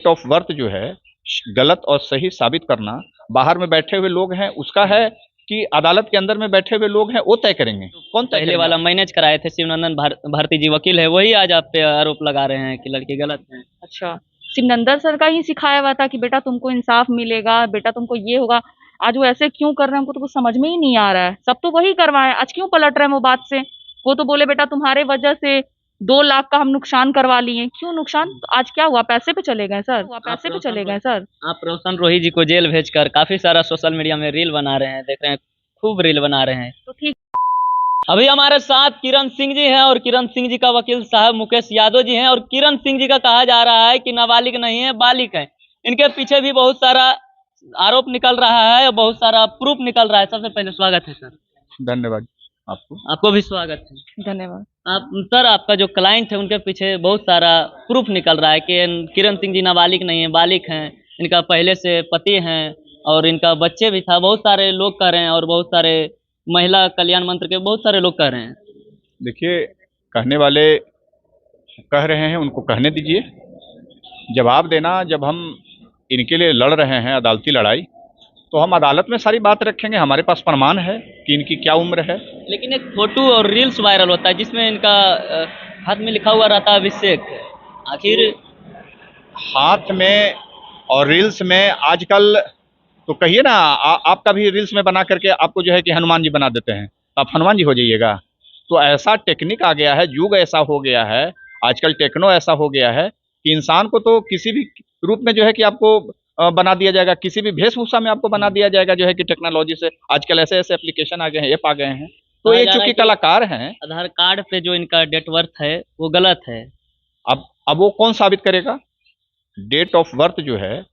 Date of birth जो है गलत और सही साबित करना बाहर में बैठे हुए लोग हैं उसका है कि अदालत के अंदर में बैठे हुए लोग हैं वो तय करेंगे। कौन तय पहले करेगा? वाला मैनेज कराए थे शिवनंदन भारती जी वकील है, वही आज आप पे आरोप लगा रहे हैं कि लड़की गलत है। अच्छा, सिमंदर सर का ही सिखाया हुआ था कि बेटा तुमको इंसाफ मिलेगा, बेटा तुमको ये होगा। आज वो ऐसे क्यों कर रहे हैं हमको तो कुछ समझ में ही नहीं आ रहा है। सब तो वही करवाए, आज क्यों पलट रहे हैं वो बात से? वो तो बोले बेटा तुम्हारे वजह से 2 लाख का हम नुकसान करवा लिए। क्यों नुकसान? आज क्या हुआ? पैसे पे चले गए सर, पैसे पे चले गए सर। आप रोशन रोही जी को जेल भेजकर काफी सारा सोशल मीडिया में रील बना रहे हैं, देख रहे हैं, खूब रील बना रहे हैं। तो ठीक, अभी हमारे साथ किरण सिंह जी हैं और किरण सिंह जी का वकील साहब मुकेश यादव जी हैं। और किरण सिंह जी का कहा जा रहा है कि नाबालिग नहीं है, बालिग है। इनके पीछे भी बहुत सारा आरोप निकल रहा है और बहुत सारा प्रूफ निकल रहा है। सबसे पहले स्वागत है सर। धन्यवाद आपको भी स्वागत है। धन्यवाद। आप सर, आपका जो क्लाइंट है उनके पीछे बहुत सारा प्रूफ निकल रहा है कि किरण सिंह जी नाबालिग नहीं है, बालिग हैं। इनका पहले से पति हैं और इनका बच्चे भी था। बहुत सारे लोग कह रहे हैं और बहुत सारे महिला कल्याण मंत्र के बहुत सारे लोग कह रहे हैं। देखिए, कहने वाले कह रहे हैं उनको कहने दीजिए, जवाब देना। जब हम इनके लिए लड़ रहे हैं अदालती लड़ाई, तो हम अदालत में सारी बात रखेंगे। हमारे पास प्रमाण है कि इनकी क्या उम्र है। लेकिन एक फोटो और रील्स वायरल होता है जिसमें इनका हाथ में लिखा हुआ रहता है अभिषेक। आखिर हाथ में और रील्स में आजकल तो कहिए ना, आपका भी रील्स में बना करके आपको जो है कि हनुमान जी बना देते हैं, तो आप हनुमान जी हो जाइएगा। तो ऐसा टेक्निक आ गया है, युग ऐसा हो गया है, आजकल टेक्नो ऐसा हो गया है कि इंसान को तो किसी भी रूप में जो है कि आपको बना दिया जाएगा, किसी भी वेशभूषा में आपको बना दिया जाएगा। जो है कि टेक्नोलॉजी से आजकल ऐसे ऐसे एप्लीकेशन आ गए हैं, ऐप आ गए हैं। तो ये चूंकि कलाकार हैं, आधार कार्ड पे जो इनका डेट बर्थ है वो गलत है। अब वो कौन साबित करेगा? डेट ऑफ बर्थ जो है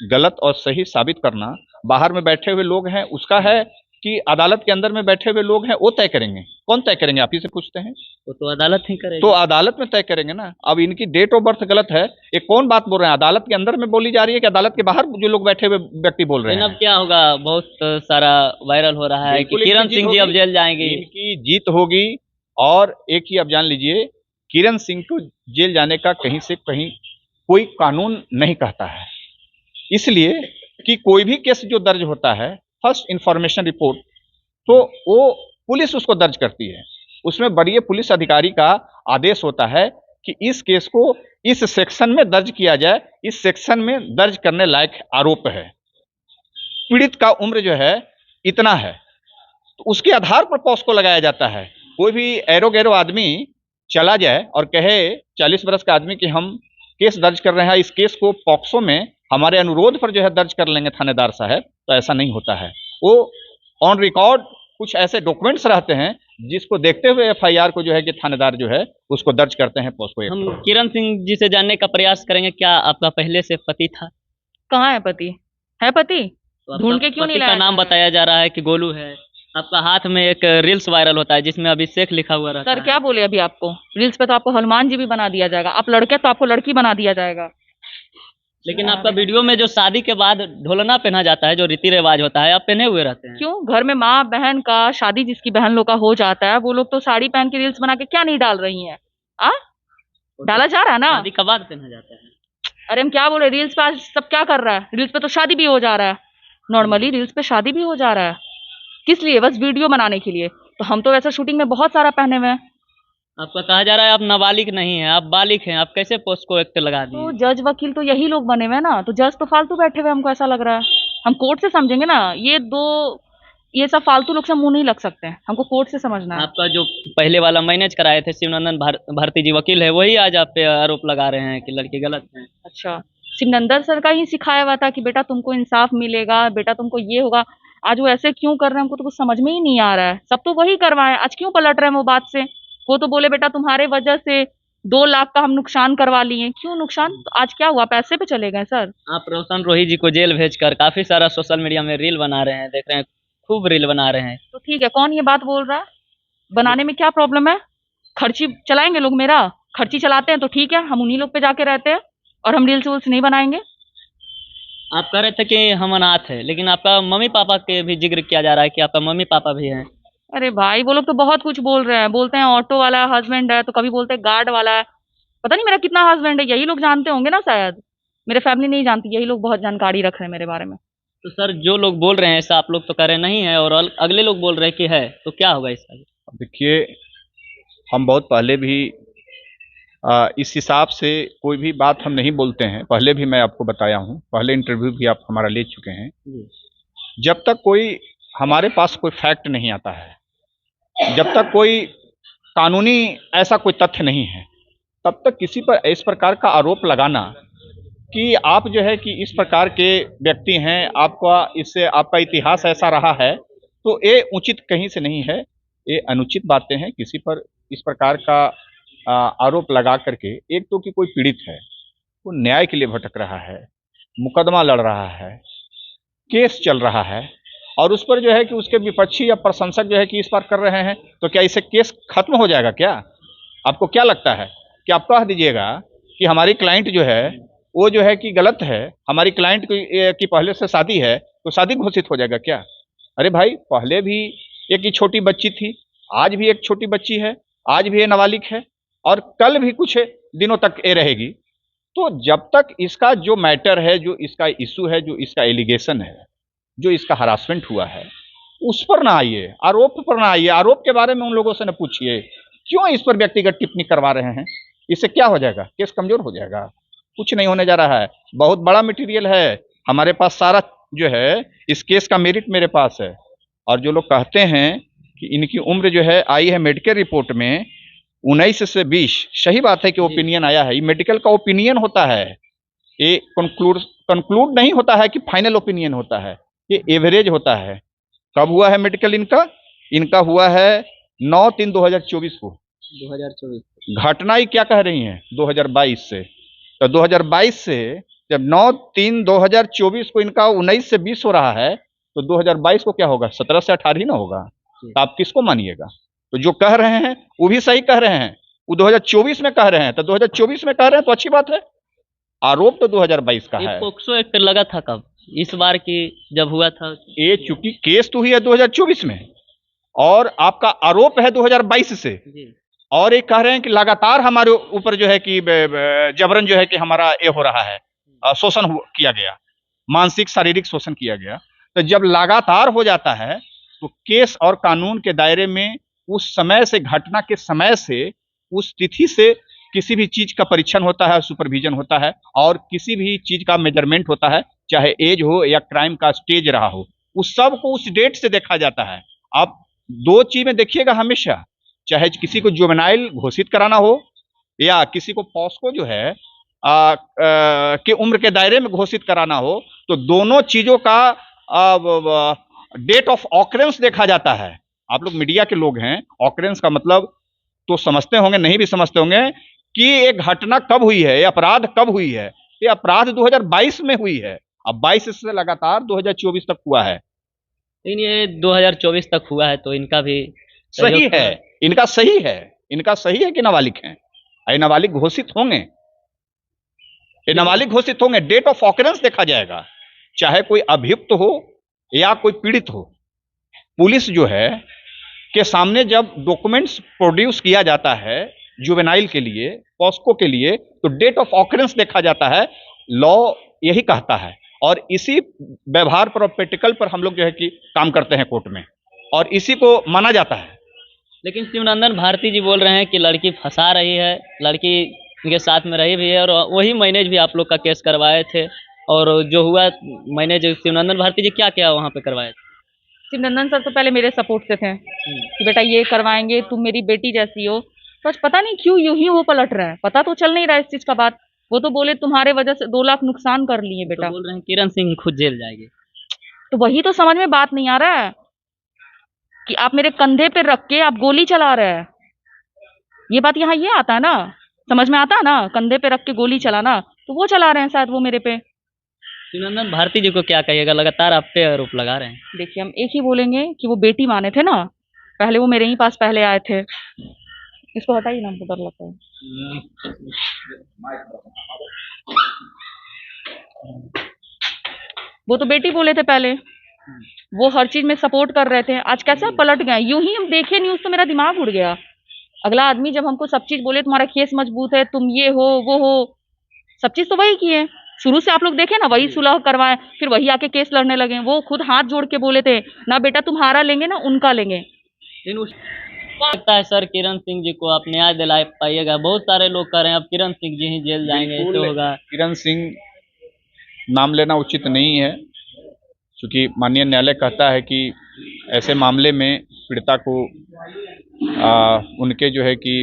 गलत और सही साबित करना बाहर में बैठे हुए लोग हैं उसका है कि अदालत के अंदर में बैठे हुए लोग हैं वो तय करेंगे। कौन तय करेंगे? आप ही से पूछते हैं। वो तो अदालत ही करेगी। तो अदालत में तय करेंगे ना। अब इनकी डेट ऑफ बर्थ गलत है, ये कौन बात बोल रहे हैं? अदालत के अंदर में बोली जा रही है कि अदालत के बाहर जो लोग बैठे हुए व्यक्ति बोल रहे हैं? अब क्या होगा? बहुत सारा वायरल हो रहा है कि किरण सिंह जी अब जेल जाएंगे। इनकी जीत होगी। और एक ही आप जान लीजिए, किरण सिंह को जेल जाने का कहीं से कहीं कोई कानून नहीं कहता है। इसलिए कि कोई भी केस जो दर्ज होता है, फर्स्ट इंफॉर्मेशन रिपोर्ट, तो वो पुलिस उसको दर्ज करती है। उसमें वरीय पुलिस अधिकारी का आदेश होता है कि इस केस को इस सेक्शन में दर्ज किया जाए, इस सेक्शन में दर्ज करने लायक आरोप है, पीड़ित का उम्र जो है इतना है, तो उसके आधार पर पॉस्को लगाया जाता है। कोई भी एरो गैरो आदमी चला जाए और कहे 40 वर्ष का आदमी कि हम केस दर्ज कर रहे हैं, इस केस को पॉक्सो में हमारे अनुरोध पर जो है दर्ज कर लेंगे थानेदार साहब, तो ऐसा नहीं होता है। वो ऑन रिकॉर्ड कुछ ऐसे डॉक्यूमेंट्स रहते हैं जिसको देखते हुए एफआईआर को जो है कि थानेदार जो है उसको दर्ज करते हैं पॉस्को। हम किरण सिंह जी से जानने का प्रयास करेंगे, क्या आपका पहले से पति था? कहाँ है पति? है पति? तो ढूंढ के क्यों नहीं लाया? का नाम बताया जा रहा है कि गोलू है। आपका हाथ में एक रील्स वायरल होता है जिसमें अभिषेक लिखा हुआ रहता है। सर क्या बोले अभी आपको? रील्स पे तो आपको हनुमान जी भी बना दिया जाएगा, आप लड़के तो आपको लड़की बना दिया जाएगा। लेकिन आपका वीडियो में जो शादी के बाद ढोलना पहना जाता है, जो रीति रिवाज होता है, आप पहने हुए रहते हैं। क्यों? घर में माँ बहन का शादी जिसकी बहन लोग का हो जाता है, वो लोग तो साड़ी पहन के रील्स बना के क्या नहीं डाल रही हैं? डाला जा रहा है ना। शादी के बाद पहना जाता है। अरे हम क्या बोले, रील्स पे आज सब क्या कर रहा है? रील्स पे तो शादी भी हो जा रहा है। नॉर्मली रील्स पे शादी भी हो जा रहा है। किस लिए? बस वीडियो बनाने के लिए। तो हम तो वैसे शूटिंग में बहुत सारा पहने हुए हैं। आपका कहा जा रहा है आप नाबालिग नहीं है, आप बालिग हैं। आप कैसे पॉस्को एक्ट लगा दिए? तो जज वकील तो यही लोग बने हुए हैं ना, तो जज तो फालतू बैठे हुए हमको ऐसा लग रहा है। हम कोर्ट से समझेंगे ना। ये सब फालतू लोग से मुंह नहीं लग सकते हैं, हमको कोर्ट से समझना है। आपका जो पहले वाला मैनेज कराए थे शिवनंदन भारती जी वकील है, वही आज आप पे आरोप लगा रहे हैं कि लड़की गलत है। अच्छा, सिमंदर सर का ही सिखाया हुआ था कि बेटा तुमको इंसाफ मिलेगा, बेटा तुमको ये होगा। आज वो ऐसे क्यों कर रहे हैं हमको तो कुछ समझ में ही नहीं आ रहा है। सब तो वही करवाए, आज क्यों पलट रहे हैं वो बात से? वो तो बोले बेटा तुम्हारे वजह से 2 लाख का हम नुकसान करवा लिए। क्यों नुकसान? तो आज क्या हुआ? पैसे पे चले गए सर। आप रोशन रोही जी को जेल भेजकर काफी सारा सोशल मीडिया में रील बना रहे हैं, देख रहे हैं, खूब रील बना रहे हैं। तो ठीक है, कौन ये बात बोल रहा है? बनाने में क्या प्रॉब्लम है? खर्ची चलाएंगे लोग मेरा, खर्ची चलाते हैं तो ठीक है, हम उन्हीं लोग पे जाके रहते हैं और हम रील्स वूल्स नहीं बनाएंगे। आप कह रहे थे कि हम अनाथ है, लेकिन आपका मम्मी पापा के भी जिक्र किया जा रहा है कि आपका मम्मी पापा भी हैं। अरे भाई वो लोग तो बहुत कुछ बोल रहे हैं, बोलते हैं ऑटो वाला हस्बैंड है, तो कभी बोलते हैं गार्ड वाला है। पता नहीं मेरा कितना हस्बैंड है, यही लोग जानते होंगे ना शायद। मेरे फैमिली नहीं जानती, यही लोग बहुत जानकारी रख रहे हैं मेरे बारे में। तो सर जो लोग बोल रहे हैं ऐसा आप लोग तो कह रहे नहीं है और अगले लोग बोल रहे हैं कि है, तो क्या होगा इसका? देखिए, हम बहुत पहले भी इस हिसाब से कोई भी बात हम नहीं बोलते हैं। पहले भी मैं आपको बताया हूँ, पहले इंटरव्यू भी आप हमारा ले चुके हैं। जब तक कोई हमारे पास कोई फैक्ट नहीं आता है, जब तक कोई कानूनी ऐसा कोई तथ्य नहीं है, तब तक किसी पर इस प्रकार का आरोप लगाना कि आप जो है कि इस प्रकार के व्यक्ति हैं, आपका इससे आपका इतिहास ऐसा रहा है, तो ये उचित कहीं से नहीं है। ये अनुचित बातें हैं। किसी पर इस प्रकार का आरोप लगा करके, एक तो कि कोई पीड़ित है, वो न्याय के लिए भटक रहा है, मुकदमा लड़ रहा है, केस चल रहा है, और उस पर जो है कि उसके विपक्षी या प्रशंसक जो है कि इस बार कर रहे हैं, तो क्या इससे केस खत्म हो जाएगा क्या? आपको क्या लगता है कि आप कह दीजिएगा कि हमारी क्लाइंट जो है वो जो है कि गलत है, हमारी क्लाइंट की पहले से शादी है, तो शादी घोषित हो जाएगा क्या? अरे भाई, पहले भी एक ही छोटी बच्ची थी, आज भी एक छोटी बच्ची है, आज भी ये नाबालिग है, और कल भी कुछ दिनों तक ये रहेगी। तो जब तक इसका जो मैटर है, जो इसका इशू है, जो इसका एलिगेशन है, जो इसका हरासमेंट हुआ है, उस पर ना आइए, आरोप पर ना आइए। आरोप के बारे में उन लोगों से न पूछिए क्यों इस पर व्यक्तिगत टिप्पणी करवा रहे हैं। इससे क्या हो जाएगा? केस कमजोर हो जाएगा। कुछ नहीं होने जा रहा है। बहुत बड़ा मटेरियल है हमारे पास, सारा जो है इस केस का मेरिट मेरे पास है। और जो लोग कहते हैं कि इनकी उम्र जो है आई है मेडिकल रिपोर्ट में 19 से 20, सही बात है कि ओपिनियन आया है। ये मेडिकल का ओपिनियन होता है, ये कंक्लूड नहीं होता है कि फाइनल ओपिनियन होता है, ये एवरेज होता है। कब हुआ है मेडिकल इनका हुआ है 9/3/2024 को। 2024 घटना ही क्या कह रही हैं 2022 से, तो 2022 से जब 9/3/2024 को इनका 19 से 20 हो रहा है, तो 2022 को क्या होगा? 17 से 18 ही ना होगा। तो आप किसको मानिएगा? तो जो कह रहे हैं वो भी सही कह रहे हैं, वो 2024 में कह रहे हैं, तो 2024 में कह रहे हैं तो अच्छी बात है। आरोप तो 2022 का है। पोक्सो एक्ट लगा था कब? इस बार की जब हुआ था। ये चूंकि केस तो हुई है 2024 में और आपका आरोप है 2022 से, और ये कह रहे हैं कि लगातार हमारे ऊपर जो है कि जबरन जो है कि हमारा ये हो रहा है, शोषण किया गया, मानसिक शारीरिक शोषण किया गया। तो जब लगातार हो जाता है तो केस और कानून के दायरे में उस समय से, घटना के समय से, उस तिथि से किसी भी चीज का परीक्षण होता है, सुपरविजन होता है, और किसी भी चीज का मेजरमेंट होता है, चाहे एज हो या क्राइम का स्टेज रहा हो, उस सब को उस डेट से देखा जाता है। आप दो चीज में देखिएगा हमेशा, चाहे किसी को जुवेनाइल घोषित कराना हो या किसी को पॉस्को जो है के उम्र के दायरे में घोषित कराना हो, तो दोनों चीजों का डेट ऑफ ऑकरेंस देखा जाता है। आप लोग मीडिया के लोग हैं, ऑकरेंस का मतलब तो समझते होंगे, नहीं भी समझते होंगे कि एक घटना कब हुई है, ये अपराध कब हुई है। ये अपराध 2022 में हुई है, अब 22 से लगातार 2024 तक हुआ है। लेकिन ये 2024 तक हुआ है, तो इनका भी सही है, इनका सही है, इनका सही है कि नाबालिग हैं। ये नाबालिग घोषित होंगे, ये नाबालिग घोषित होंगे, डेट ऑफ ऑकरेंस देखा जाएगा, चाहे कोई अभियुक्त हो या कोई पीड़ित हो। पुलिस जो है के सामने जब डॉक्यूमेंट्स प्रोड्यूस किया जाता है जुवेनाइल के लिए, पॉस्को के लिए, तो डेट ऑफ ऑकरेंस देखा जाता है। लॉ यही कहता है, और इसी व्यवहार पर और प्रैक्टिकल पर हम लोग जो है कि काम करते हैं कोर्ट में, और इसी को माना जाता है। लेकिन शिवनंदन भारती जी बोल रहे हैं कि लड़की फंसा रही है, लड़की इनके साथ में रही भी है, और वही मैनेज भी आप लोग का केस करवाए थे, और जो हुआ मैनेज शिवनंदन भारती जी क्या क्या वहाँ पे करवाए थे? शिवनंदन सर तो पहले मेरे सपोर्ट से थे कि बेटा ये करवाएंगे, तुम मेरी बेटी जैसी हो। तो आज पता नहीं क्यों यूं ही वो पलट रहा है, पता तो चल नहीं रहा है इस चीज का बात। वो तो बोले तुम्हारे वजह से 2 लाख नुकसान कर लिए बेटा। तो बोल रहे हैं किरण सिंह ही खुद जेल जाएगी। तो वही तो समझ में बात नहीं आ रहा है कि आप मेरे कंधे पे रख के आप गोली चला रहे हैं। ये बात यहाँ ये आता है ना, समझ में आता है ना, कंधे पे रख के गोली चलाना, तो वो चला रहे हैं शायद वो मेरे पे। शिवनंदन भारती जी को क्या कहिएगा, लगातार आप पे आरोप लगा रहे हैं? देखिए, हम एक ही बोलेंगे कि वो बेटी माने थे ना, पहले वो मेरे ही पास पहले आए थे। इसको हटाइए ना, हमको डर लगता है। वो तो बेटी बोले थे पहले, वो हर चीज में सपोर्ट कर रहे थे। आज कैसे आप पलट गए? यूं ही हम देखे न्यूज तो मेरा दिमाग उड़ गया। अगला आदमी जब हमको सब चीज बोले तुम्हारा केस मजबूत है, तुम ये हो वो हो, सब चीज तो वही किए, शुरू से आप लोग देखे ना, वही सुलह करवाए, फिर वही आके केस लड़ने लगे। वो खुद हाथ जोड़ के बोले थे ना बेटा तुम्हारा लेंगे ना उनका लेंगे। लगता है सर किरण सिंह जी को आप न्याय दिला पाइएगा? बहुत सारे लोग कह रहे हैं अब किरण सिंह जी ही जेल जाएंगे, ऐसे होगा। किरण सिंह नाम लेना उचित नहीं है, क्योंकि माननीय न्यायालय कहता है कि ऐसे मामले में पीड़िता को उनके जो है कि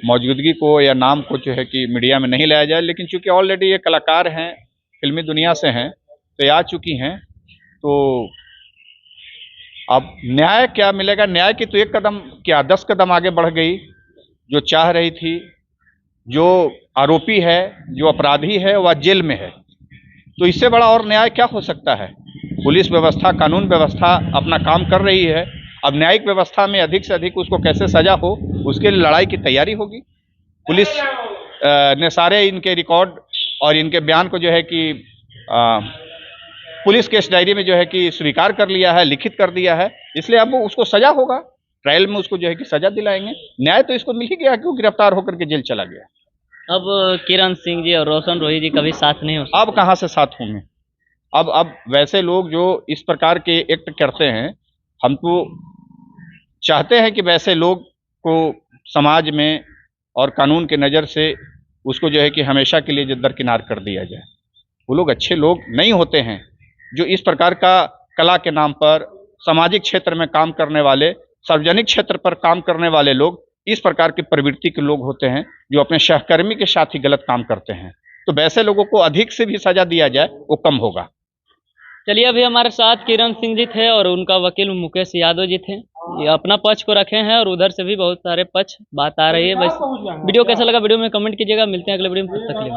मौजूदगी को या नाम को जो है कि मीडिया में नहीं लाया जाए। लेकिन चूंकि ऑलरेडी ये कलाकार हैं, फिल्मी दुनिया से हैं, तो ये आ चुकी हैं, तो अब न्याय क्या मिलेगा? न्याय की तो 1 कदम क्या 10 कदम आगे बढ़ गई। जो चाह रही थी, जो आरोपी है, जो अपराधी है, वह जेल में है, तो इससे बड़ा और न्याय क्या हो सकता है? पुलिस व्यवस्था, कानून व्यवस्था अपना काम कर रही है। अब न्यायिक व्यवस्था में अधिक से अधिक उसको कैसे सजा हो, उसके लिए लड़ाई की तैयारी होगी। पुलिस ने सारे इनके रिकॉर्ड और इनके बयान को जो है कि पुलिस केस डायरी में जो है कि स्वीकार कर लिया है, लिखित कर दिया है, इसलिए अब उसको सजा होगा। ट्रायल में उसको जो है कि सजा दिलाएंगे। न्याय तो इसको मिल ही गया कि वो गिरफ्तार होकर के जेल चला गया। अब किरण सिंह जी और रोशन रोही जी कभी साथ नहीं हो सकते? अब कहाँ से साथ होंगे? अब वैसे लोग जो इस प्रकार के एक्ट करते हैं, हम तो चाहते हैं कि वैसे लोग को समाज में और कानून के नज़र से उसको जो है कि हमेशा के लिए दरकिनार कर दिया जाए। वो लोग अच्छे लोग नहीं होते हैं जो इस प्रकार का कला के नाम पर सामाजिक क्षेत्र में काम करने वाले, सार्वजनिक क्षेत्र पर काम करने वाले लोग इस प्रकार की प्रवृत्ति के लोग होते हैं जो अपने सहकर्मी के साथ ही गलत काम करते हैं। तो वैसे लोगों को अधिक से भी सजा दिया जाए वो कम होगा। चलिए, अभी हमारे साथ किरण सिंह जी थे और उनका वकील मुकेश यादव जी थे। ये अपना पक्ष को रखे हैं और उधर से भी बहुत सारे पक्ष बात आ रही है। बस वीडियो कैसा लगा वीडियो में कमेंट कीजिएगा। मिलते हैं अगले वीडियो में, तब तक के लिए।